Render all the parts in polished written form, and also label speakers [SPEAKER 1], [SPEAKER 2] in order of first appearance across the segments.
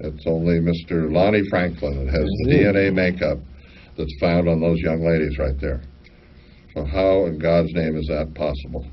[SPEAKER 1] It's only Mr. Lonnie Franklin that has the DNA makeup that's found on those young ladies right there. So how in God's name is that possible?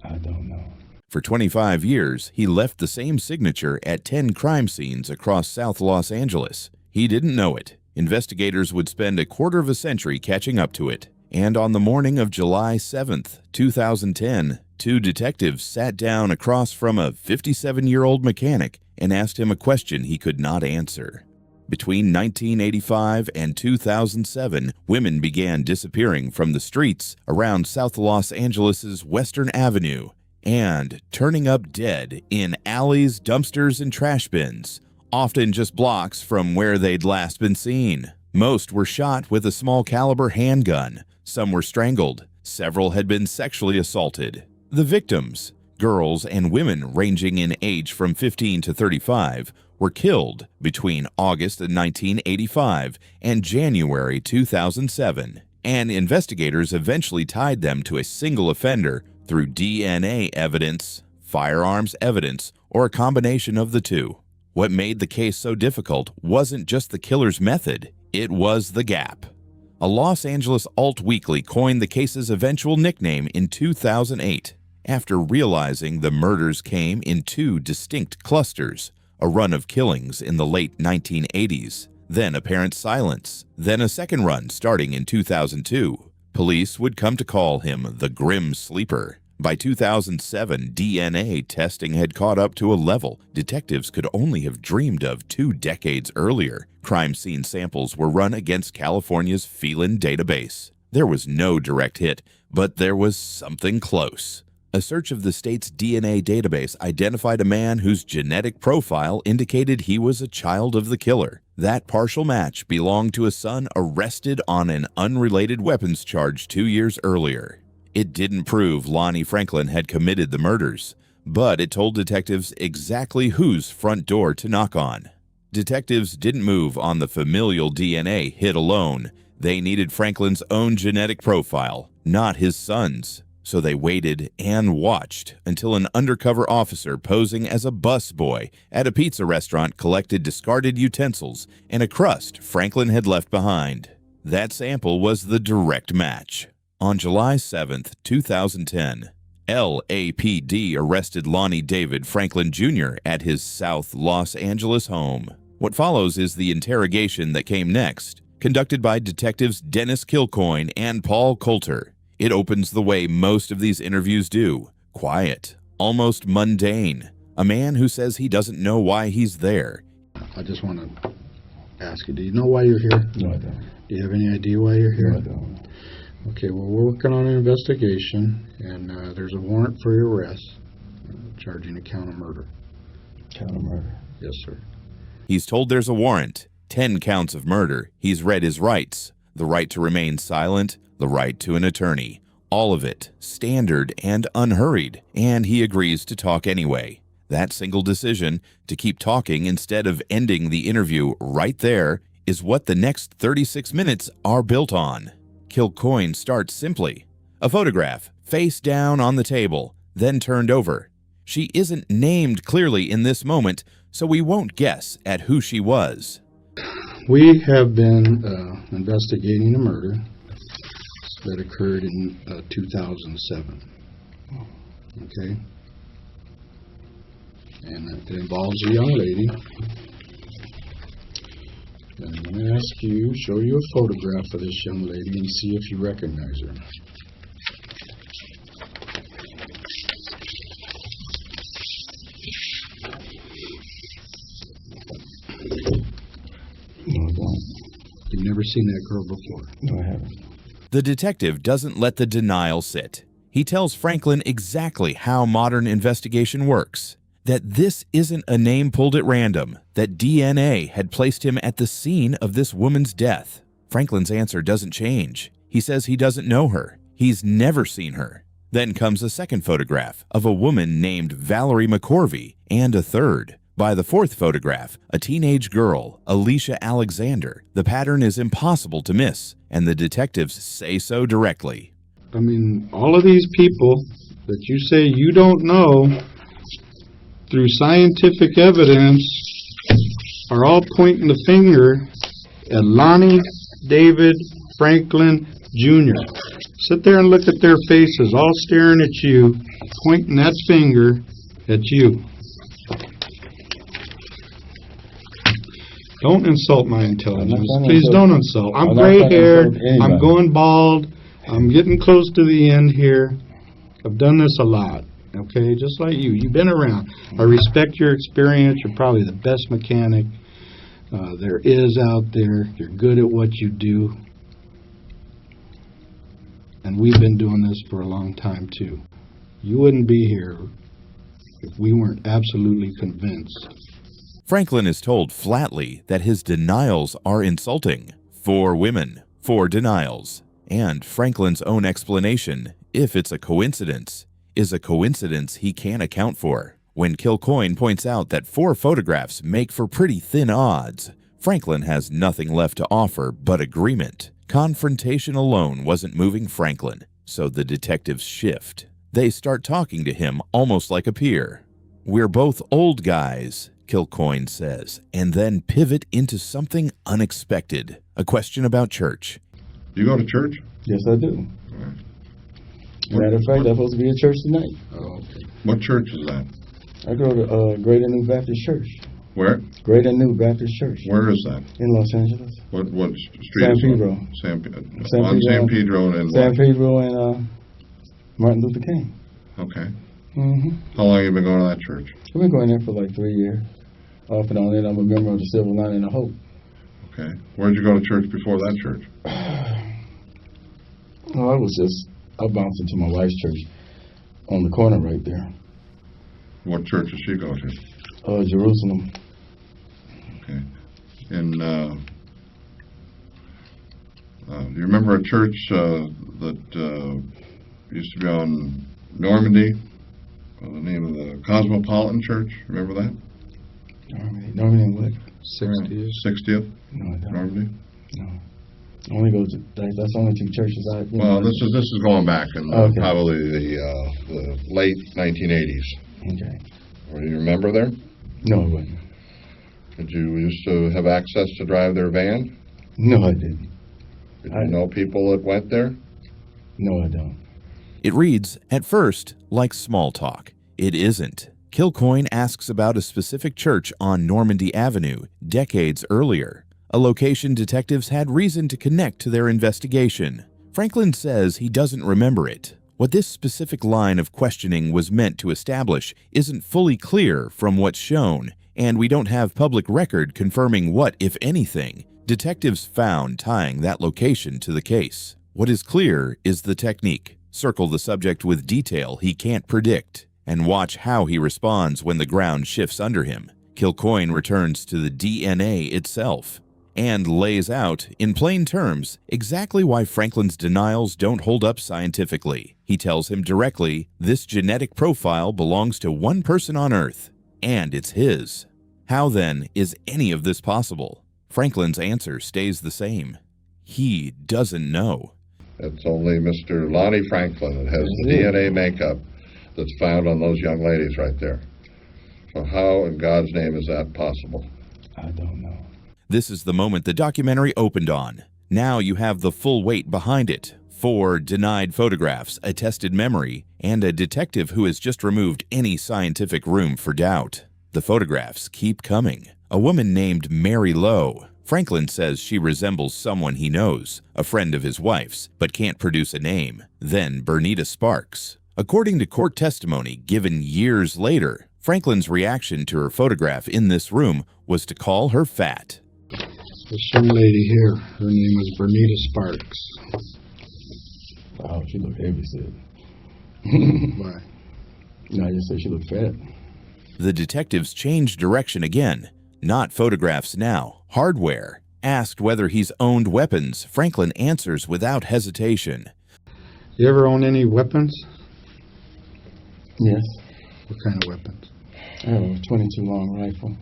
[SPEAKER 2] I don't know.
[SPEAKER 3] For 25 years, he left the same signature at 10 crime scenes across South Los Angeles. He didn't know it. Investigators would spend a quarter of a century catching up to it. And on the morning of July 7th, 2010, two detectives sat down across from a 57-year-old mechanic and asked him a question he could not answer. Between 1985 and 2007, women began disappearing from the streets around South Los Angeles' Western Avenue and turning up dead in alleys, dumpsters, and trash bins, often just blocks from where they'd last been seen. Most were shot with a small caliber handgun. Some were strangled. Several had been sexually assaulted. The victims, girls and women ranging in age from 15 to 35, were killed between August of 1985 and January 2007, and investigators eventually tied them to a single offender through DNA evidence, firearms evidence, or a combination of the two. What made the case so difficult wasn't just the killer's method, it was the gap. A Los Angeles alt weekly coined the case's eventual nickname in 2008, after realizing the murders came in two distinct clusters, a run of killings in the late 1980s, then apparent silence, then a second run starting in 2002. Police would come to call him the Grim Sleeper. By 2007, DNA testing had caught up to a level detectives could only have dreamed of 2 decades earlier. Crime scene samples were run against California's Felon database. There was no direct hit, but there was something close. A search of the state's DNA database identified a man whose genetic profile indicated he was a child of the killer. That partial match belonged to a son arrested on an unrelated weapons charge 2 years earlier. It didn't prove Lonnie Franklin had committed the murders, but it told detectives exactly whose front door to knock on. Detectives didn't move on the familial DNA hit alone. They needed Franklin's own genetic profile, not his son's. So they waited and watched until an undercover officer posing as a busboy at a pizza restaurant collected discarded utensils and a crust Franklin had left behind. That sample was the direct match. On July 7th, 2010, LAPD arrested Lonnie David Franklin Jr. at his South Los Angeles home. What follows is the interrogation that came next, conducted by detectives Dennis Kilcoyne and Paul Coulter. It opens the way most of these interviews do, quiet, almost mundane. A man who says he doesn't know why he's there.
[SPEAKER 4] I just want to ask you, do you know why you're here?
[SPEAKER 2] No, I don't.
[SPEAKER 4] Do you have any idea why you're here?
[SPEAKER 2] No, I don't.
[SPEAKER 4] Okay, well, we're working on an investigation, and there's a warrant for your arrest, charging a count of murder.
[SPEAKER 2] Count of murder?
[SPEAKER 4] Yes, sir.
[SPEAKER 3] He's told there's a warrant, 10 counts of murder. He's read his rights, the right to remain silent, the right to an attorney, all of it standard and unhurried, and he agrees to talk anyway. That single decision, to keep talking instead of ending the interview right there, is what the next 36 minutes are built on. Kilcoyne starts simply. A photograph, face down on the table, then turned over. She isn't named clearly in this moment, so we won't guess at who she was.
[SPEAKER 4] We have been investigating a murder that occurred in 2007. Okay? And it involves a young lady. And I'm going to ask you, show you a photograph of this young lady and see if you recognize her.
[SPEAKER 2] No, I don't.
[SPEAKER 4] You've never seen that girl before?
[SPEAKER 2] No, I haven't.
[SPEAKER 3] The detective doesn't let the denial sit. He tells Franklin exactly how modern investigation works. That this isn't a name pulled at random, that DNA had placed him at the scene of this woman's death. Franklin's answer doesn't change. He says he doesn't know her. He's never seen her. Then comes a second photograph of a woman named Valerie McCorvey, and a third. By the fourth photograph, a teenage girl, Alicia Alexander. The pattern is impossible to miss, and the detectives say so directly.
[SPEAKER 4] I mean, all of these people that you say you don't know, through scientific evidence, are all pointing the finger at Lonnie David Franklin Jr. Sit there and look at their faces, all staring at you, pointing that finger at you. Don't insult my intelligence. Please don't insult. I'm gray-haired. I'm going bald. I'm getting close to the end here. I've done this a lot, okay? Just like you. You've been around. I respect your experience. You're probably the best mechanic there is out there. You're good at what you do. And we've been doing this for a long time, too. You wouldn't be here if we weren't absolutely convinced.
[SPEAKER 3] Franklin is told flatly that his denials are insulting. 4 women, 4 denials. And Franklin's own explanation, if it's a coincidence, is a coincidence he can't account for. When Kilcoyne points out that 4 photographs make for pretty thin odds, Franklin has nothing left to offer but agreement. Confrontation alone wasn't moving Franklin, so the detectives shift. They start talking to him almost like a peer. "We're both old guys," Kilcoyne says, and then pivot into something unexpected, a question about church.
[SPEAKER 1] Do you go to church?
[SPEAKER 2] Yes, I do. Matter of fact, I'm supposed to be at church tonight.
[SPEAKER 4] Oh, okay.
[SPEAKER 1] What church is that?
[SPEAKER 2] I go to Greater New Baptist Church.
[SPEAKER 1] Where?
[SPEAKER 2] Greater New Baptist Church.
[SPEAKER 1] Where is that?
[SPEAKER 2] In Los Angeles.
[SPEAKER 1] What street
[SPEAKER 2] San
[SPEAKER 1] is
[SPEAKER 2] Pedro.
[SPEAKER 1] on? San Pedro.
[SPEAKER 2] San
[SPEAKER 1] On
[SPEAKER 2] Pedro.
[SPEAKER 1] San Pedro and
[SPEAKER 2] San
[SPEAKER 1] what?
[SPEAKER 2] Pedro and Martin Luther King.
[SPEAKER 1] Okay.
[SPEAKER 2] Mm-hmm.
[SPEAKER 1] How long have you been going to that church?
[SPEAKER 2] I've been going there for like 3 years. Off and on it, I'm a member of the Silver Lining of Hope.
[SPEAKER 1] Okay. Where'd you go to church before that church?
[SPEAKER 2] Oh, I bounced into my wife's church on the corner right there.
[SPEAKER 1] What church does she go to?
[SPEAKER 2] Jerusalem.
[SPEAKER 1] Okay. And do you remember a church that used to be on Normandy? The name of the Cosmopolitan Church. Remember that?
[SPEAKER 2] Normandy and what?
[SPEAKER 4] 60th.
[SPEAKER 1] 60th?
[SPEAKER 2] No, I don't.
[SPEAKER 1] Normandy?
[SPEAKER 2] No. I only go to, that's only 2 churches I,
[SPEAKER 1] Well, this is going back in
[SPEAKER 2] Okay.
[SPEAKER 1] probably the late 1980s.
[SPEAKER 2] Okay.
[SPEAKER 1] Do you remember there?
[SPEAKER 2] No, I wasn't.
[SPEAKER 1] Did you used to have access to drive their van?
[SPEAKER 2] No, I didn't.
[SPEAKER 1] Did you know people that went there?
[SPEAKER 2] No, I don't.
[SPEAKER 3] It reads, at first, like small talk. It isn't. Kilcoyne asks about a specific church on Normandy Avenue decades earlier, a location detectives had reason to connect to their investigation. Franklin says he doesn't remember it. What this specific line of questioning was meant to establish isn't fully clear from what's shown, and we don't have public record confirming what, if anything, detectives found tying that location to the case. What is clear is the technique. Circle the subject with detail he can't predict, and watch how he responds when the ground shifts under him. Kilcoyne returns to the DNA itself and lays out, in plain terms, exactly why Franklin's denials don't hold up scientifically. He tells him directly, this genetic profile belongs to one person on Earth, and it's his. How then is any of this possible? Franklin's answer stays the same. He doesn't know.
[SPEAKER 1] It's only Mr. Lonnie Franklin that has the DNA makeup that's found on those young ladies right there. So how in God's name is that possible?
[SPEAKER 2] I don't know.
[SPEAKER 3] This is the moment the documentary opened on. Now you have the full weight behind it. 4 denied photographs, a tested memory, and a detective who has just removed any scientific room for doubt. The photographs keep coming. A woman named Mary Lowe. Franklin says she resembles someone he knows, a friend of his wife's, but can't produce a name. Then Bernita Sparks. According to court testimony given years later, Franklin's reaction to her photograph in this room was to call her fat.
[SPEAKER 4] This young lady here, her name is Bernita Sparks.
[SPEAKER 2] Wow, she looked heavy, said.
[SPEAKER 4] Why?
[SPEAKER 2] No, I just said she looked fat.
[SPEAKER 3] The detectives changed direction again. Not photographs now, hardware. Asked whether he's owned weapons, Franklin answers without hesitation.
[SPEAKER 4] You ever own any weapons?
[SPEAKER 2] Yes.
[SPEAKER 4] What kind of weapons?
[SPEAKER 2] I have a 22 long rifle.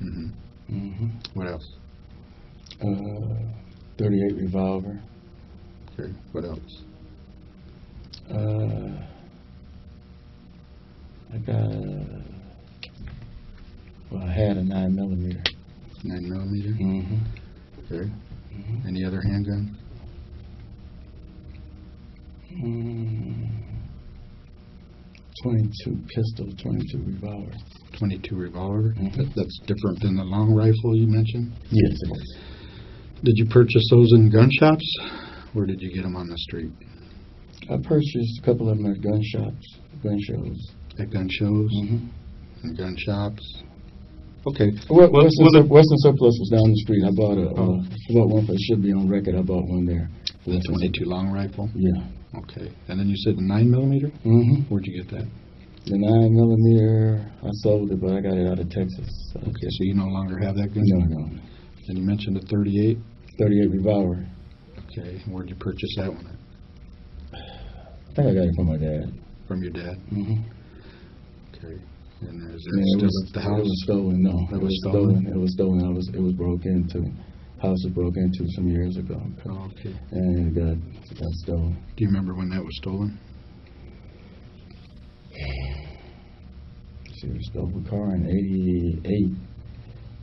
[SPEAKER 4] Mm-hmm.
[SPEAKER 2] Mm-hmm.
[SPEAKER 4] What else?
[SPEAKER 2] 38 revolver.
[SPEAKER 4] Okay, what else?
[SPEAKER 2] I had a 9mm.
[SPEAKER 4] 9mm?
[SPEAKER 2] Mm-hmm.
[SPEAKER 4] Okay. Any other handgun?
[SPEAKER 2] 22 pistol, 22 revolver.
[SPEAKER 4] 22 revolver? That's different than the long rifle you mentioned?
[SPEAKER 2] Yes, it is.
[SPEAKER 4] Did you purchase those in gun shops, or did you get them on the street?
[SPEAKER 2] I purchased a couple of them at gun shops, gun shows.
[SPEAKER 4] At gun shows? And gun shops? Okay.
[SPEAKER 2] Western Surplus was down the street. I bought one for, it should be on record, I bought one there.
[SPEAKER 4] The 22 long rifle?
[SPEAKER 2] Yeah.
[SPEAKER 4] Okay. And then you said the 9mm? Where'd you get that?
[SPEAKER 2] The 9mm, I sold it, but I got it out of Texas. So.
[SPEAKER 4] Okay, so you no longer have that gun?
[SPEAKER 2] No.
[SPEAKER 4] And you mentioned a 38?
[SPEAKER 2] 38 revolver.
[SPEAKER 4] Okay. And where'd you purchase that one at?
[SPEAKER 2] I think I got it from my dad.
[SPEAKER 4] From your dad? Okay. And is
[SPEAKER 2] Yeah,
[SPEAKER 4] it still at the house?
[SPEAKER 2] It was stolen, no.
[SPEAKER 4] It was stolen?
[SPEAKER 2] It was stolen. It was broke into. House was broke into some years ago.
[SPEAKER 4] Oh, okay.
[SPEAKER 2] And it got stolen.
[SPEAKER 4] Do you remember when that was stolen?
[SPEAKER 2] See, we stole a car in 88,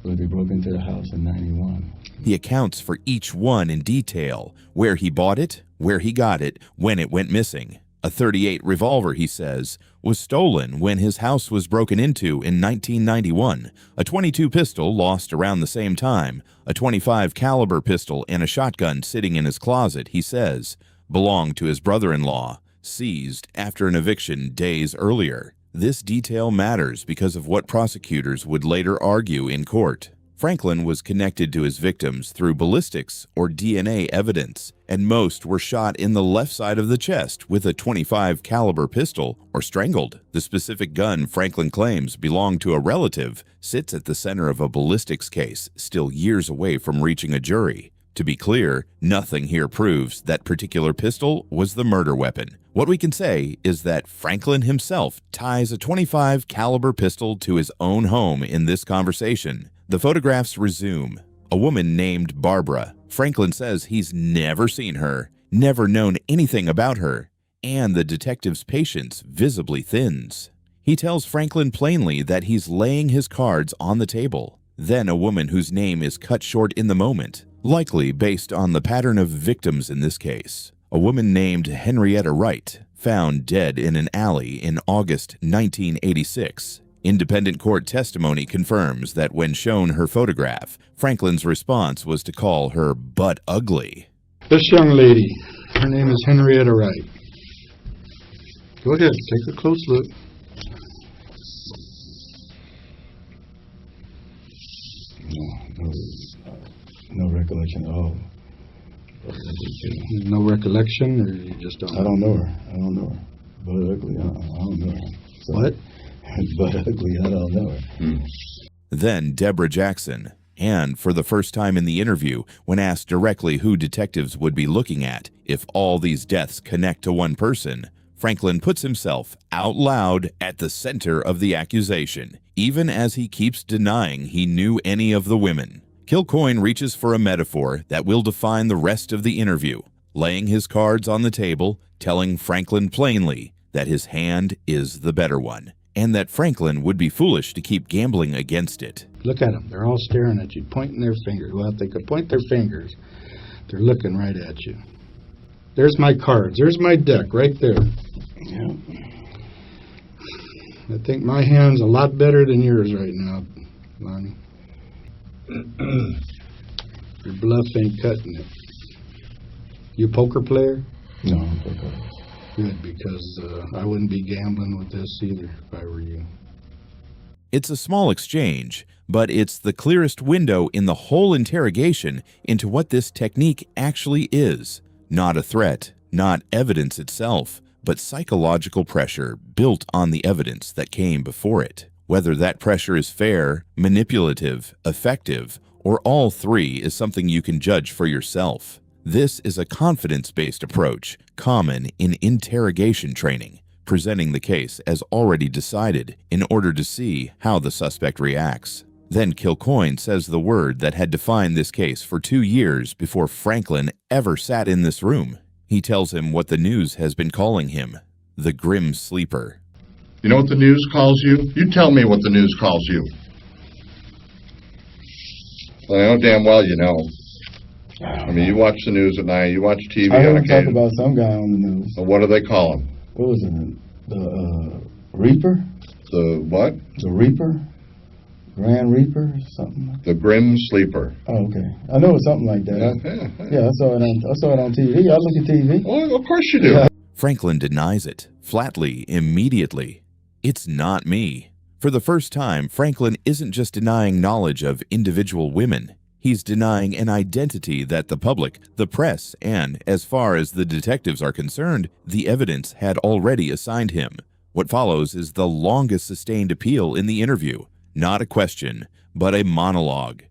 [SPEAKER 2] but they broke into the house in 91.
[SPEAKER 3] He accounts for each one in detail, where he bought it, where he got it, when it went missing. A 38 revolver, he says, was stolen when his house was broken into in 1991. A 22 pistol lost around the same time. A 25 caliber pistol and a shotgun sitting in his closet, he says, belonged to his brother-in-law, seized after an eviction days earlier. This detail matters because of what prosecutors would later argue in court. Franklin was connected to his victims through ballistics or DNA evidence, and most were shot in the left side of the chest with a 25 caliber pistol or strangled. The specific gun Franklin claims belonged to a relative sits at the center of a ballistics case, still years away from reaching a jury. To be clear, nothing here proves that particular pistol was the murder weapon. What we can say is that Franklin himself ties a 25 caliber pistol to his own home in this conversation. The photographs resume. A woman named Barbara. Franklin says he's never seen her, never known anything about her, and the detective's patience visibly thins. He tells Franklin plainly that he's laying his cards on the table. Then a woman whose name is cut short in the moment, likely based on the pattern of victims in this case. A woman named Henrietta Wright, found dead in an alley in August 1986. Independent court testimony confirms that when shown her photograph, Franklin's response was to call her butt ugly.
[SPEAKER 4] This young lady, her name is Henrietta Wright. Go ahead, take a close look.
[SPEAKER 2] No recollection at all.
[SPEAKER 4] No recollection, or you just don't?
[SPEAKER 2] I don't know her. Butt ugly, I don't know her. So,
[SPEAKER 4] what?
[SPEAKER 2] Butt ugly, I don't know her.
[SPEAKER 3] Then Deborah Jackson, and for the first time in the interview, when asked directly who detectives would be looking at if all these deaths connect to one person, Franklin puts himself out loud at the center of the accusation, even as he keeps denying he knew any of the women. Kilcoyne reaches for a metaphor that will define the rest of the interview, laying his cards on the table, telling Franklin plainly that his hand is the better one, and that Franklin would be foolish to keep gambling against it.
[SPEAKER 4] Look at them. They're all staring at you, pointing their fingers. Well, if they could point their fingers, they're looking right at you. There's my cards. There's my deck right there.
[SPEAKER 2] Yeah.
[SPEAKER 4] I think my hand's a lot better than yours right now, Lonnie. Your bluff ain't cutting it. You a poker player?
[SPEAKER 2] No, I'm poker.
[SPEAKER 4] Good, because I wouldn't be gambling with this either if I were you.
[SPEAKER 3] It's a small exchange, but it's the clearest window in the whole interrogation into what this technique actually is. Not a threat, not evidence itself, but psychological pressure built on the evidence that came before it. Whether that pressure is fair, manipulative, effective, or all three is something you can judge for yourself. This is a confidence-based approach, common in interrogation training, presenting the case as already decided in order to see how the suspect reacts. Then Kilcoyne says the word that had defined this case for 2 years before Franklin ever sat in this room. He tells him what the news has been calling him, the grim sleeper.
[SPEAKER 1] You know what the news calls you? You tell me what the news calls you. Well, I know damn well you know. I mean, you watch the news at night, you watch TV
[SPEAKER 2] I heard
[SPEAKER 1] on
[SPEAKER 2] him talk
[SPEAKER 1] occasion.
[SPEAKER 2] about some guy on the news.
[SPEAKER 1] So what do they call him?
[SPEAKER 2] What was it? The Reaper?
[SPEAKER 1] The what?
[SPEAKER 2] The Reaper? Grand Reaper or something?
[SPEAKER 1] The Grim Sleeper.
[SPEAKER 2] Oh, okay. I know it's something like that. Yeah, I saw it on TV. I look at TV.
[SPEAKER 1] Well, of course you do.
[SPEAKER 3] Franklin denies it, flatly, immediately. It's not me. For the first time, Franklin isn't just denying knowledge of individual women. He's denying an identity that the public, the press, and, as far as the detectives are concerned, the evidence had already assigned him. What follows is the longest sustained appeal in the interview. Not a question, but a monologue.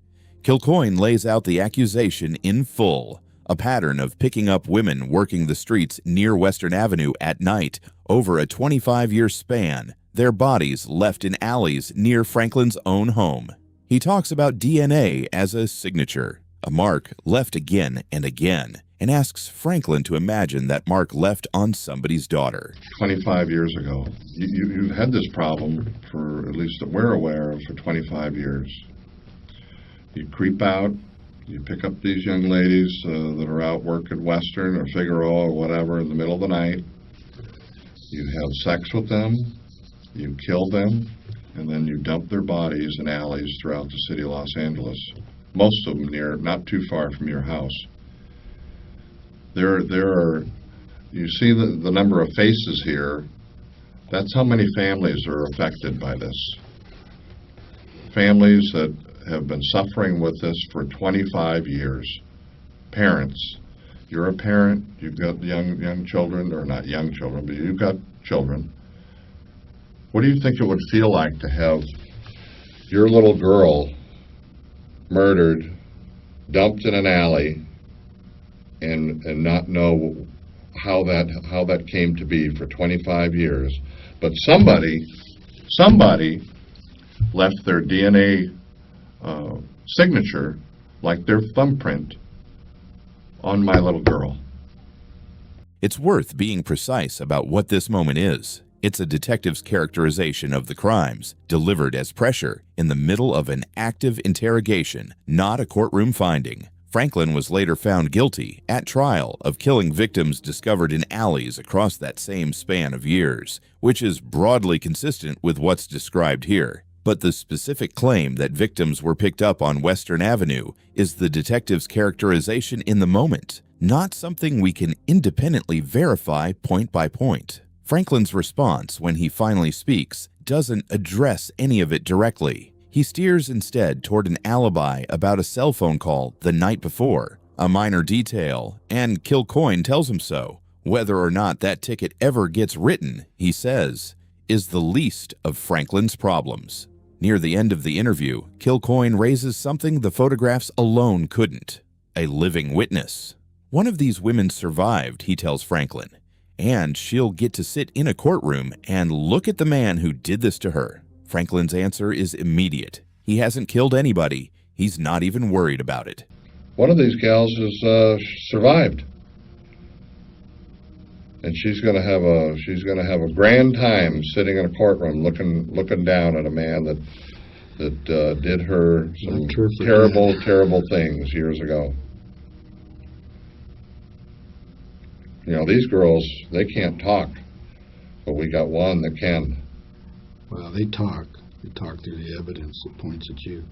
[SPEAKER 3] Kilcoyne lays out the accusation in full, a pattern of picking up women working the streets near Western Avenue at night over a 25-year span, their bodies left in alleys near Franklin's own home. He talks about DNA as a signature, a mark left again and again, and asks Franklin to imagine that mark left on somebody's daughter.
[SPEAKER 1] 25 years ago. You've had this problem, for at least that we're aware of, for 25 years. You creep out, you pick up these young ladies that are out working Western or Figueroa or whatever in the middle of the night. You have sex with them, you kill them, and then you dump their bodies in alleys throughout the city of Los Angeles. Most of them not too far from your house. There are, you see the number of faces here. That's how many families are affected by this. Families that have been suffering with this for 25 years. Parents. You're a parent, you've got young children, or not young children, but you've got children. What do you think it would feel like to have your little girl murdered, dumped in an alley, and not know how that came to be for 25 years? But somebody left their DNA signature, like their thumbprint, on my little girl.
[SPEAKER 3] It's worth being precise about what this moment is. It's a detective's characterization of the crimes, delivered as pressure in the middle of an active interrogation, not a courtroom finding. Franklin was later found guilty at trial of killing victims discovered in alleys across that same span of years, which is broadly consistent with what's described here. But the specific claim that victims were picked up on Western Avenue is the detective's characterization in the moment, not something we can independently verify point by point. Franklin's response, when he finally speaks, doesn't address any of it directly. He steers instead toward an alibi about a cell phone call the night before, a minor detail, and Kilcoyne tells him so. Whether or not that ticket ever gets written, he says, is the least of Franklin's problems. Near the end of the interview, Kilcoyne raises something the photographs alone couldn't: a living witness. One of these women survived, he tells Franklin, and she'll get to sit in a courtroom and look at the man who did this to her. Franklin's answer is immediate. He hasn't killed anybody. He's not even worried about it.
[SPEAKER 1] One of these gals has survived, and she's going to have a grand time sitting in a courtroom, looking down at a man that did her some terrible things years ago. You know, these girls, they can't talk, but we got one that can.
[SPEAKER 4] Well, they talk. They talk through the evidence that points at you.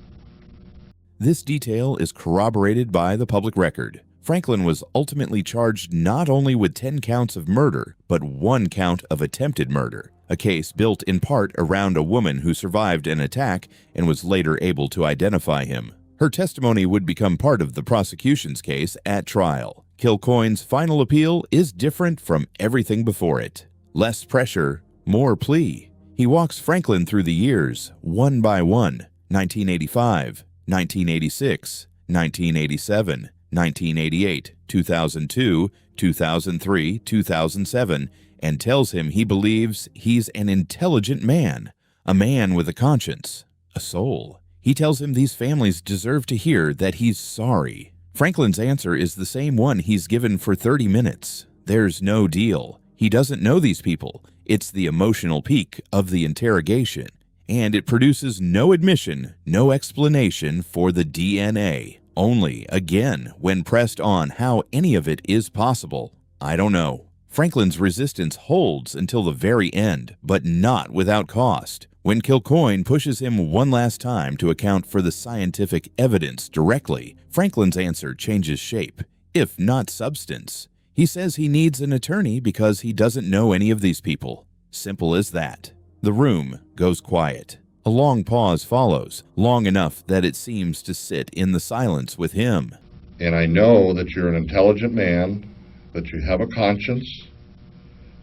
[SPEAKER 3] This detail is corroborated by the public record. Franklin was ultimately charged not only with 10 counts of murder, but 1 count of attempted murder, a case built in part around a woman who survived an attack and was later able to identify him. Her testimony would become part of the prosecution's case at trial. Kilcoyne's final appeal is different from everything before it. Less pressure, more plea. He walks Franklin through the years, one by one: 1985, 1986, 1987, 1988, 2002, 2003, 2007, and tells him he believes he's an intelligent man, a man with a conscience, a soul. He tells him these families deserve to hear that he's sorry. Franklin's answer is the same one he's given for 30 minutes. There's no deal. He doesn't know these people. It's the emotional peak of the interrogation. and it produces no admission, no explanation for the DNA. Only, again, when pressed on how any of it is possible, I don't know. Franklin's resistance holds until the very end, but not without cost. When Kilcoyne pushes him one last time to account for the scientific evidence directly, Franklin's answer changes shape, if not substance. He says he needs an attorney because he doesn't know any of these people. Simple as that. The room goes quiet. A long pause follows, long enough that it seems to sit in the silence with him.
[SPEAKER 1] And I know that you're an intelligent man, that you have a conscience,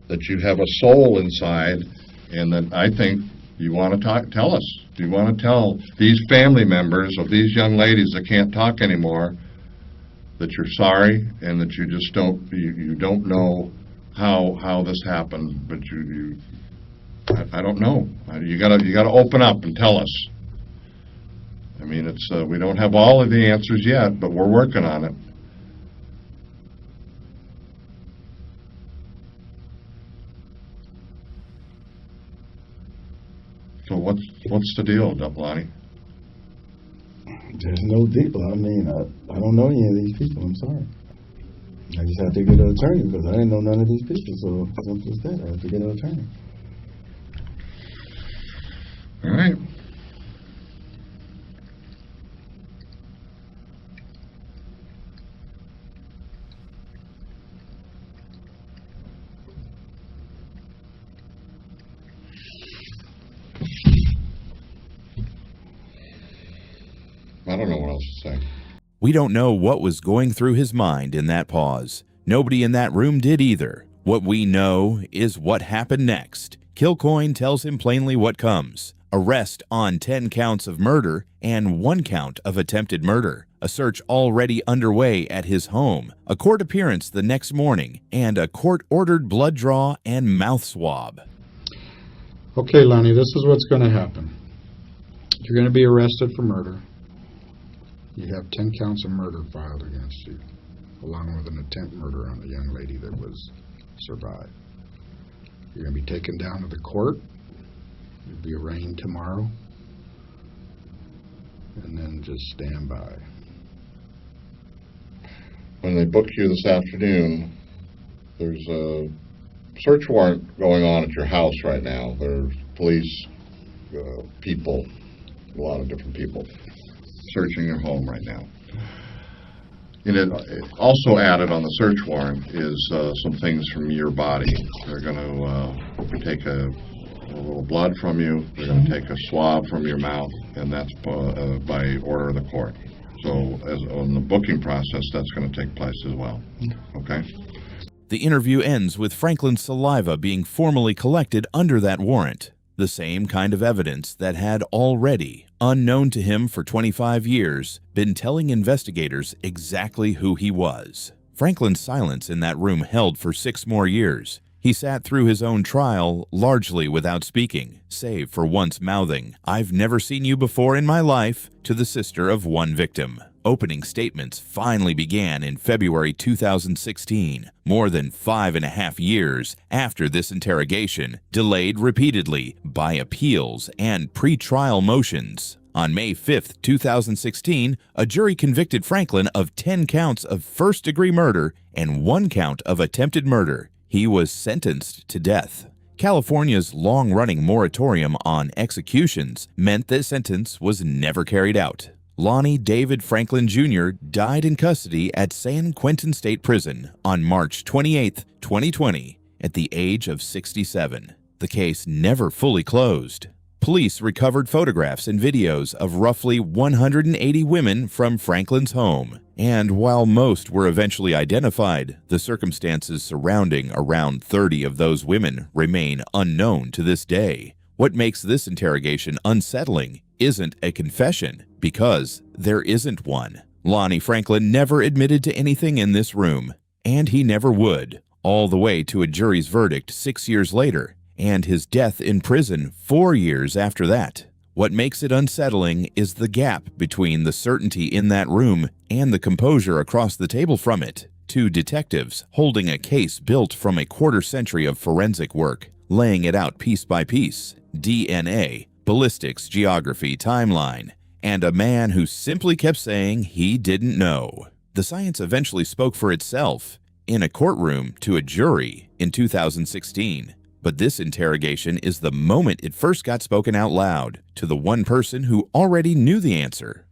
[SPEAKER 1] that you have a soul inside, and that I think you want to tell us. You want to tell these family members of these young ladies that can't talk anymore that you're sorry and that you just you don't know how this happened, but I don't know. You gotta open up and tell us. I mean, it's we don't have all of the answers yet, but we're working on it. So what's the deal, Lonnie?
[SPEAKER 2] There's no deal. I mean, I don't know any of these people. I'm sorry. I just have to get an attorney because I didn't know none of these people. So simple as that. I have to get an attorney.
[SPEAKER 1] All right. I don't know what else to say.
[SPEAKER 3] We don't know what was going through his mind in that pause. Nobody in that room did either. What we know is what happened next. Kilcoyne tells him plainly what comes. Arrest on 10 counts of murder and 1 count of attempted murder. A search already underway at his home. A court appearance the next morning. And a court-ordered blood draw and mouth swab.
[SPEAKER 4] Okay, Lonnie, this is what's going to happen. You're going to be arrested for murder. You have 10 counts of murder filed against you, along with an attempt murder on the young lady that was survived. You're going to be taken down to the court. You'll be arraigned tomorrow. And then just stand by.
[SPEAKER 1] When they book you this afternoon, there's a search warrant going on at your house right now. There's police, people, a lot of different people searching your home right now. And it also added on the search warrant is some things from your body. They're going to take a little blood from you. They're going to take a swab from your mouth, and that's by order of the court. So on the booking process, that's going to take place as well. Okay?
[SPEAKER 3] The interview ends with Franklin's saliva being formally collected under that warrant. The same kind of evidence that had already, unknown to him for 25 years, been telling investigators exactly who he was. Franklin's silence in that room held for 6 more years. He sat through his own trial largely without speaking, save for once mouthing, "I've never seen you before in my life," to the sister of one victim. Opening statements finally began in February 2016, more than 5.5 years after this interrogation, delayed repeatedly by appeals and pre-trial motions. On May 5, 2016, a jury convicted Franklin of 10 counts of first-degree murder and 1 count of attempted murder. He was sentenced to death. California's long-running moratorium on executions meant the sentence was never carried out. Lonnie David Franklin Jr. died in custody at San Quentin State Prison on March 28, 2020, at the age of 67. The case never fully closed. Police recovered photographs and videos of roughly 180 women from Franklin's home. And while most were eventually identified, the circumstances surrounding around 30 of those women remain unknown to this day. What makes this interrogation unsettling isn't a confession, because there isn't one. Lonnie Franklin never admitted to anything in this room, and he never would, all the way to a jury's verdict 6 years later, and his death in prison 4 years after that. What makes it unsettling is the gap between the certainty in that room and the composure across the table from it. 2 detectives holding a case built from a quarter century of forensic work, laying it out piece by piece. DNA, ballistics, geography, timeline, and a man who simply kept saying he didn't know. The science eventually spoke for itself in a courtroom to a jury in 2016. But this interrogation is the moment it first got spoken out loud to the one person who already knew the answer.